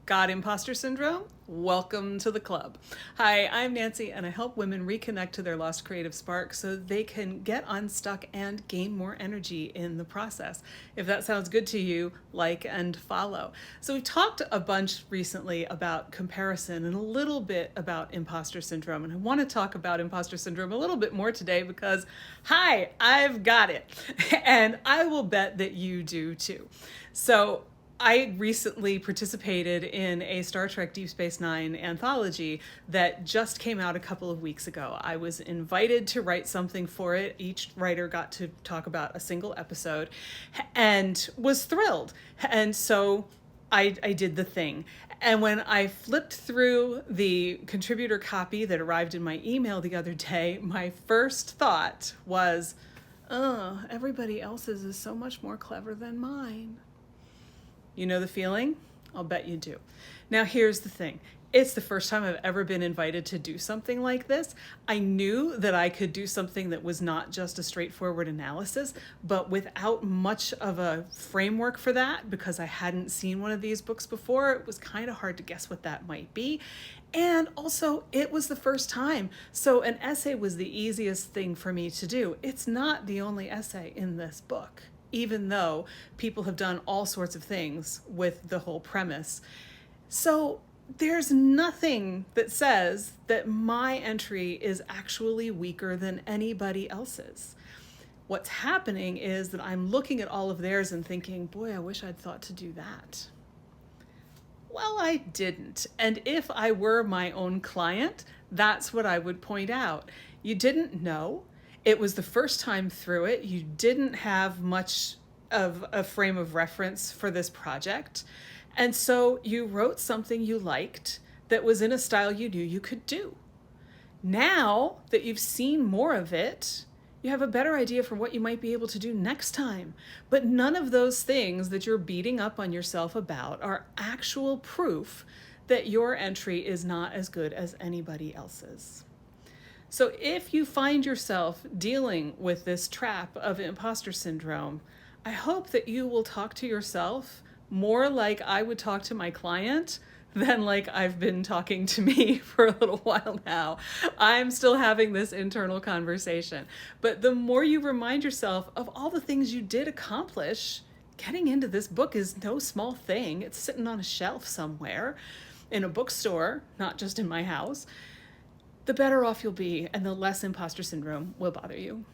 Got imposter syndrome? Welcome to the club. Hi, I'm Nancy, and I help women reconnect to their lost creative spark so they can get unstuck and gain more energy in the process. If that sounds good to you, like and follow. So we've talked a bunch recently about comparison and a little bit about imposter syndrome, and I want to talk about imposter syndrome a little bit more today because, hi, I've got it, and I will bet that you do too. So I recently participated in a Star Trek Deep Space Nine anthology that just came out a couple of weeks ago. I was invited to write something for it. Each writer got to talk about a single episode and was thrilled. And so I did the thing. And when I flipped through the contributor copy that arrived in my email the other day, my first thought was, oh, everybody else's is so much more clever than mine. You know the feeling? I'll bet you do. Now, here's the thing. It's the first time I've ever been invited to do something like this. I knew that I could do something that was not just a straightforward analysis, but without much of a framework for that, because I hadn't seen one of these books before, it was kind of hard to guess what that might be. And also, it was the first time. So an essay was the easiest thing for me to do. It's not the only essay in this book, even though people have done all sorts of things with the whole premise. So there's nothing that says that my entry is actually weaker than anybody else's. What's happening is that I'm looking at all of theirs and thinking, boy, I wish I'd thought to do that. Well, I didn't. And if I were my own client, that's what I would point out. You didn't know. It was the first time through it. You didn't have much of a frame of reference for this project. And so you wrote something you liked that was in a style you knew you could do. Now that you've seen more of it, you have a better idea for what you might be able to do next time. But none of those things that you're beating up on yourself about are actual proof that your entry is not as good as anybody else's. So if you find yourself dealing with this trap of imposter syndrome, I hope that you will talk to yourself more like I would talk to my client than like I've been talking to me for a little while now. I'm still having this internal conversation. But the more you remind yourself of all the things you did accomplish, getting into this book is no small thing. It's sitting on a shelf somewhere in a bookstore, not just in my house, the better off you'll be and the less imposter syndrome will bother you.